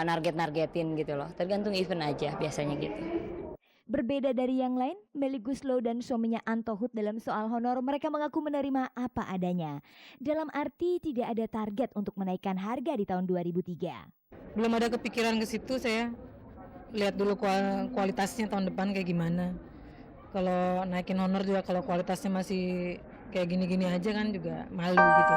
nggak nargetin gitu loh, tergantung event aja biasanya gitu. Berbeda dari yang lain, Melly Goeslaw dan suaminya Anto Hoed dalam soal honor mereka mengaku menerima apa adanya. Dalam arti tidak ada target untuk menaikkan harga di tahun 2003. Belum ada kepikiran ke situ, saya lihat dulu kualitasnya tahun depan kayak gimana. Kalau naikin honor juga kalau kualitasnya masih kayak gini-gini aja kan juga malu gitu.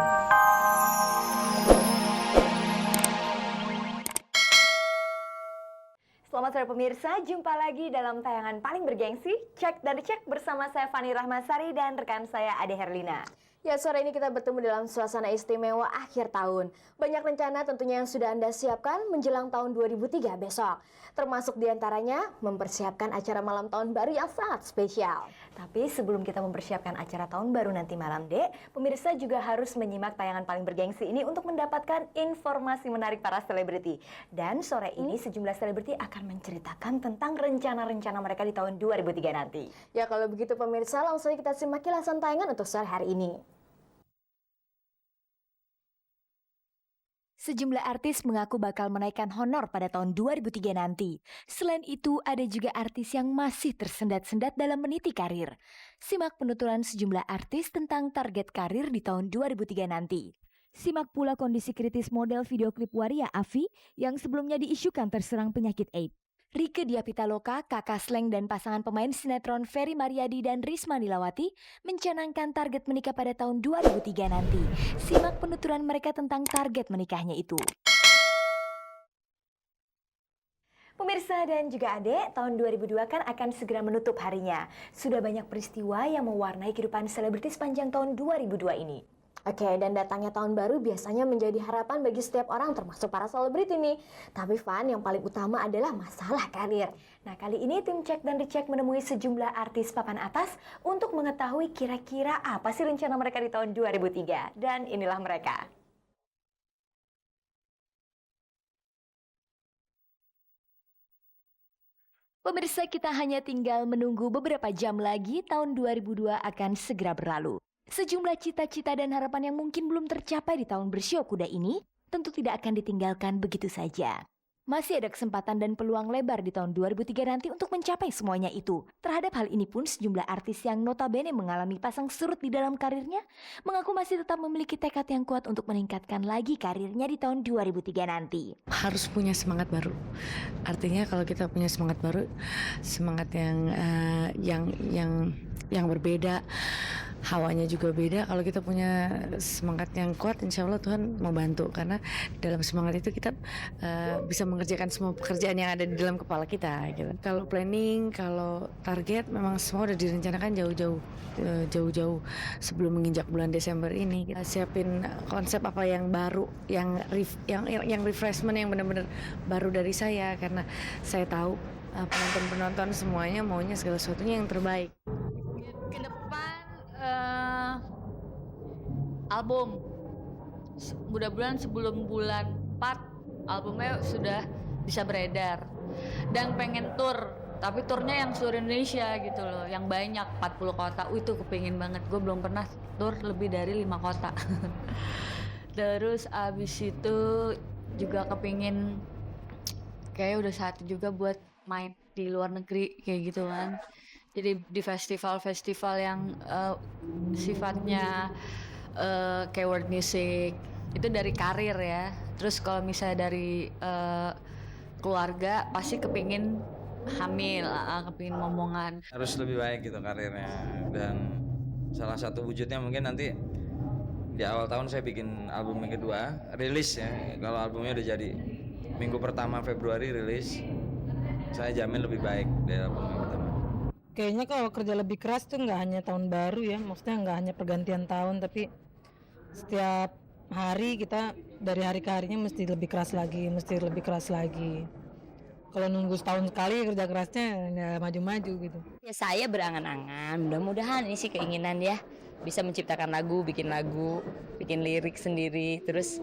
Selamat sore pemirsa, jumpa lagi dalam tayangan paling bergengsi, Cek dan Dicek bersama saya Fani Rahmasari dan rekan saya Ade Herlina. Ya, sore ini kita bertemu dalam suasana istimewa akhir tahun. Banyak rencana tentunya yang sudah Anda siapkan menjelang tahun 2003 besok. Termasuk diantaranya mempersiapkan acara malam tahun baru yang sangat spesial. Tapi sebelum kita mempersiapkan acara tahun baru nanti malam, Dek, pemirsa juga harus menyimak tayangan paling bergengsi ini untuk mendapatkan informasi menarik para selebriti. Dan sore ini sejumlah selebriti akan menceritakan tentang rencana-rencana mereka di tahun 2003 nanti. Ya, kalau begitu pemirsa, langsung kita simak kilasan tayangan untuk sore hari ini. Sejumlah artis mengaku bakal menaikkan honor pada tahun 2003 nanti. Selain itu, ada juga artis yang masih tersendat-sendat dalam meniti karir. Simak penuturan sejumlah artis tentang target karir di tahun 2003 nanti. Simak pula kondisi kritis model video klip Waria Afi yang sebelumnya diisukan terserang penyakit AIDS. Rieke Diah Pitaloka, Kakak Sleng dan pasangan pemain sinetron Ferry Mariadi dan Risma Nilawati mencanangkan target menikah pada tahun 2003 nanti. Simak penuturan mereka tentang target menikahnya itu. Pemirsa dan juga Adek, tahun 2002 kan akan segera menutup harinya. Sudah banyak peristiwa yang mewarnai kehidupan selebritis sepanjang tahun 2002 ini. Oke, dan datangnya tahun baru biasanya menjadi harapan bagi setiap orang termasuk para selebriti nih. Tapi Van, yang paling utama adalah masalah karir. Nah, kali ini tim Cek dan Dicek menemui sejumlah artis papan atas untuk mengetahui kira-kira apa sih rencana mereka di tahun 2003. Dan inilah mereka. Pemirsa, kita hanya tinggal menunggu beberapa jam lagi tahun 2002 akan segera berlalu. Sejumlah cita-cita dan harapan yang mungkin belum tercapai di tahun bersio kuda ini tentu tidak akan ditinggalkan begitu saja. Masih ada kesempatan dan peluang lebar di tahun 2003 nanti untuk mencapai semuanya itu. Terhadap hal ini pun sejumlah artis yang notabene mengalami pasang surut di dalam karirnya mengaku masih tetap memiliki tekad yang kuat untuk meningkatkan lagi karirnya di tahun 2003 nanti. Harus punya semangat baru. Artinya kalau kita punya semangat baru, semangat yang berbeda, hawanya juga beda. Kalau kita punya semangat yang kuat, insya Allah Tuhan mau bantu, karena dalam semangat itu kita bisa mengerjakan semua pekerjaan yang ada di dalam kepala kita gitu. Kalau planning, kalau target memang semua udah direncanakan jauh-jauh sebelum menginjak bulan Desember ini. Kita siapin konsep apa yang baru, yang refreshment yang benar-benar baru dari saya, karena saya tahu penonton semuanya maunya segala sesuatunya yang terbaik. Ke depan album, mudah-mudahan sebelum bulan 4 albumnya sudah bisa beredar. Dan pengen tour, tapi turnya yang seluruh Indonesia gitu loh, yang banyak 40 kota. Itu kepingin banget, gue belum pernah tour lebih dari 5 kota. Terus abis itu juga kepingin kayak udah saat juga buat main di luar negeri kayak gitu kan. Jadi di festival-festival yang sifatnya kayak world music, itu dari karir ya. Terus kalau misalnya dari keluarga pasti kepingin hamil, kepingin momongan. Harus lebih baik gitu karirnya, dan salah satu wujudnya mungkin nanti di awal tahun saya bikin album yang kedua, rilis ya. Kalau albumnya udah jadi, minggu pertama Februari rilis, saya jamin lebih baik dari album yang pertama. Kayaknya kalau kerja lebih keras tuh nggak hanya tahun baru ya, maksudnya nggak hanya pergantian tahun, tapi setiap hari kita dari hari ke harinya mesti lebih keras lagi. Kalau nunggu setahun sekali kerja kerasnya ya maju-maju gitu. Ya, saya berangan-angan, mudah-mudahan ini sih keinginan ya, bisa menciptakan lagu, bikin lirik sendiri, terus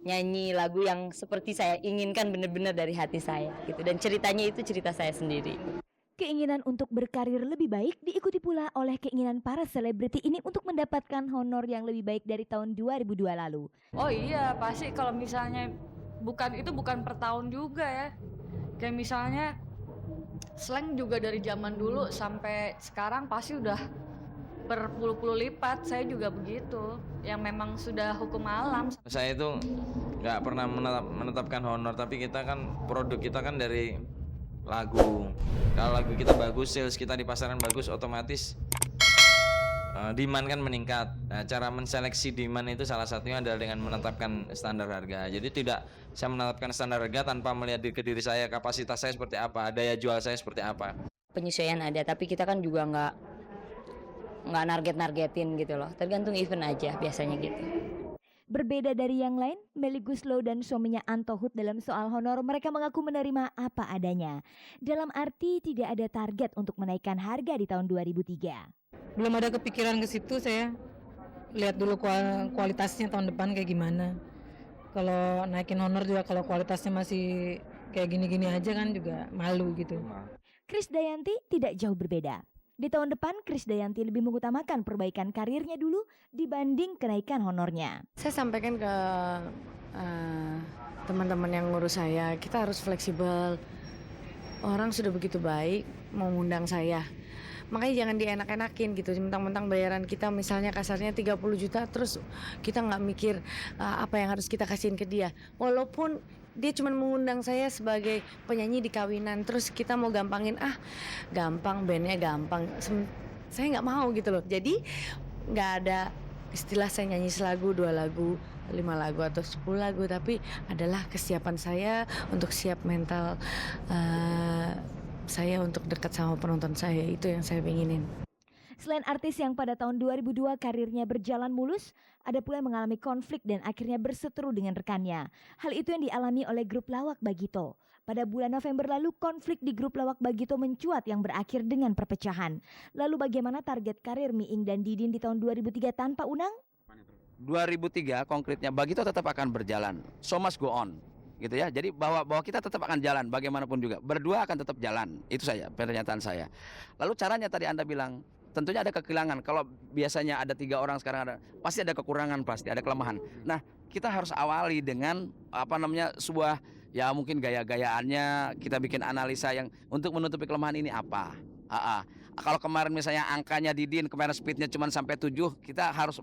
nyanyi lagu yang seperti saya inginkan benar-benar dari hati saya gitu, dan ceritanya itu cerita saya sendiri. Keinginan untuk berkarir lebih baik diikuti pula oleh keinginan para selebriti ini untuk mendapatkan honor yang lebih baik dari tahun 2002 lalu. Oh iya, pasti kalau misalnya bukan per tahun juga ya. Kayak misalnya slang juga dari zaman dulu sampai sekarang pasti udah berpuluh-puluh lipat. Saya juga begitu, yang memang sudah hukum alam. Saya itu nggak pernah menetapkan honor, tapi kita kan produk kita kan dari lagu. Kalau lagu kita bagus, sales kita di pasaran bagus, otomatis demand kan meningkat. Nah, cara menseleksi demand itu salah satunya adalah dengan menetapkan standar harga. Jadi tidak saya menetapkan standar harga tanpa melihat ke diri saya, kapasitas saya seperti apa, daya jual saya seperti apa. Penyesuaian ada, tapi kita kan juga nggak nargetin gitu loh. Tergantung event aja biasanya gitu. Berbeda dari yang lain, Melly Goeslaw dan suaminya Anto Hoed dalam soal honor, mereka mengaku menerima apa adanya. Dalam arti tidak ada target untuk menaikkan harga di tahun 2003. Belum ada kepikiran ke situ saya. Lihat dulu kualitasnya tahun depan kayak gimana. Kalau naikin honor juga kalau kualitasnya masih kayak gini-gini aja kan juga malu gitu. Krisdayanti tidak jauh berbeda. Di tahun depan, Krisdayanti lebih mengutamakan perbaikan karirnya dulu dibanding kenaikan honornya. Saya sampaikan ke teman-teman yang ngurus saya, kita harus fleksibel. Orang sudah begitu baik mau ngundang saya. Makanya jangan dienak-enakin gitu, mentang-mentang bayaran kita misalnya kasarnya 30 juta terus kita nggak mikir apa yang harus kita kasihin ke dia. Walaupun dia cuma mengundang saya sebagai penyanyi di kawinan, terus kita mau gampangin, gampang, bandnya gampang. Saya nggak mau gitu loh. Jadi nggak ada istilah saya nyanyi selagu, 2 lagu, 5 lagu atau 10 lagu, tapi adalah kesiapan saya untuk siap mental saya untuk dekat sama penonton saya, itu yang saya inginin. Selain artis yang pada tahun 2002 karirnya berjalan mulus, ada pula yang mengalami konflik dan akhirnya berseteru dengan rekannya. Hal itu yang dialami oleh grup Lawak Bagito. Pada bulan November lalu, konflik di grup Lawak Bagito mencuat yang berakhir dengan perpecahan. Lalu bagaimana target karir Miing dan Didin di tahun 2003 tanpa Unang? 2003 konkretnya Bagito tetap akan berjalan, so must go on. Gitu ya, jadi bahwa kita tetap akan jalan bagaimanapun juga, berdua akan tetap jalan, itu saja pernyataan saya. Lalu caranya tadi Anda bilang tentunya ada kehilangan. Kalau biasanya ada 3 orang, sekarang ada, pasti ada kekurangan, pasti ada kelemahan. Nah, kita harus awali dengan sebuah ya mungkin gaya-gayaannya, kita bikin analisa yang untuk menutupi kelemahan ini apa. Kalau kemarin misalnya angkanya Didin kemarin speednya cuma sampai 7, kita harus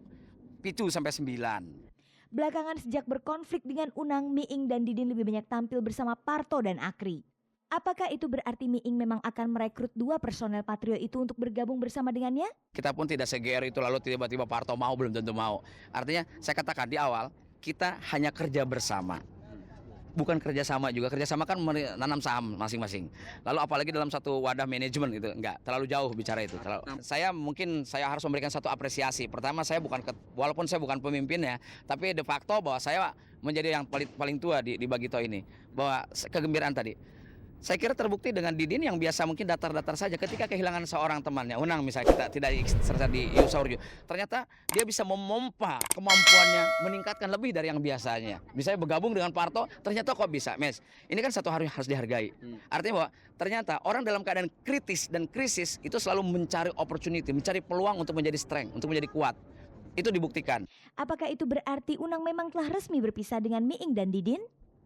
picu sampai 9. Belakangan sejak berkonflik dengan Unang, Miing dan Didin lebih banyak tampil bersama Parto dan Akri. Apakah itu berarti Miing memang akan merekrut 2 personel Patrio itu untuk bergabung bersama dengannya? Kita pun tidak se-GR itu lalu tiba-tiba Parto mau, belum tentu mau. Artinya saya katakan di awal, kita hanya kerja bersama. Bukan kerjasama juga, kerjasama kan menanam saham masing-masing. Lalu apalagi dalam satu wadah manajemen itu, enggak terlalu jauh bicara itu. Saya harus memberikan satu apresiasi. Pertama walaupun saya bukan pemimpinnya, tapi de facto bahwa saya menjadi yang paling tua di Bagito ini. Bahwa kegembiraan tadi. Saya kira terbukti dengan Didin yang biasa mungkin datar-datar saja ketika kehilangan seorang temannya. Unang misalnya kita tidak serta di Yusaurju. Ternyata dia bisa memompa kemampuannya meningkatkan lebih dari yang biasanya. Misalnya bergabung dengan Parto, ternyata kok bisa, Mes. Ini kan satu hari harus dihargai. Artinya bahwa ternyata orang dalam keadaan kritis dan krisis itu selalu mencari opportunity, mencari peluang untuk menjadi strength, untuk menjadi kuat. Itu dibuktikan. Apakah itu berarti Unang memang telah resmi berpisah dengan Miing dan Didin?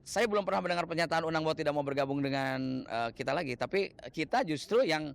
Saya belum pernah mendengar pernyataan Unang bahwa tidak mau bergabung dengan kita lagi, tapi kita justru yang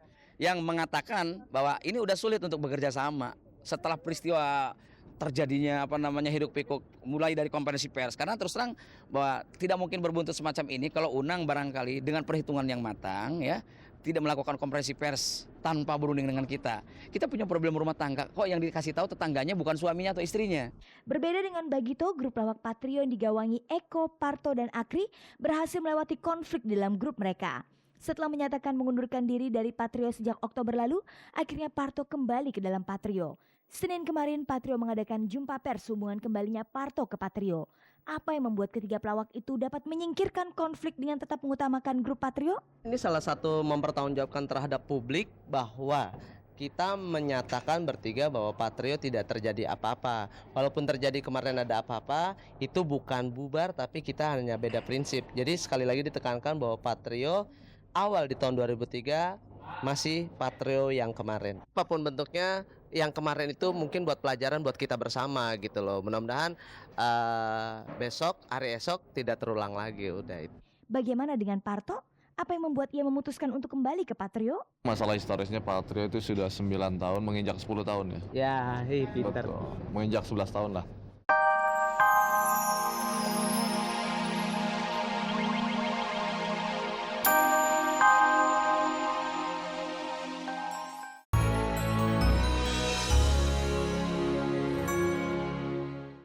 mengatakan bahwa ini udah sulit untuk bekerja sama setelah peristiwa terjadinya hiruk pikuk mulai dari konferensi pers. Karena terus terang bahwa tidak mungkin berbuntut semacam ini kalau Unang barangkali dengan perhitungan yang matang ya tidak melakukan konferensi pers tanpa berunding dengan kita. Kita punya problem rumah tangga, kok yang dikasih tahu tetangganya bukan suaminya atau istrinya. Berbeda dengan Bagito, grup Lawak Patrio yang digawangi Eko, Parto, dan Akri berhasil melewati konflik dalam grup mereka. Setelah menyatakan mengundurkan diri dari Patrio sejak Oktober lalu, akhirnya Parto kembali ke dalam Patrio. Senin kemarin Patrio mengadakan jumpa pers hubungan kembalinya Parto ke Patrio. Apa yang membuat ketiga pelawak itu dapat menyingkirkan konflik dengan tetap mengutamakan grup Patrio? Ini salah satu mempertanggungjawabkan terhadap publik bahwa kita menyatakan bertiga bahwa Patrio tidak terjadi apa-apa. Walaupun terjadi kemarin ada apa-apa, itu bukan bubar tapi kita hanya beda prinsip. Jadi sekali lagi ditekankan bahwa Patrio awal di tahun 2003 masih Patrio yang kemarin. Apapun bentuknya, yang kemarin itu mungkin buat pelajaran buat kita bersama gitu loh. Mudah-mudahan besok, hari esok tidak terulang lagi udah itu. Bagaimana dengan Parto? Apa yang membuat ia memutuskan untuk kembali ke Patrio? Masalah historisnya Patrio itu sudah 9 tahun menginjak 10 tahun ya. Ya, pintar. Betul. Menginjak 11 tahun lah.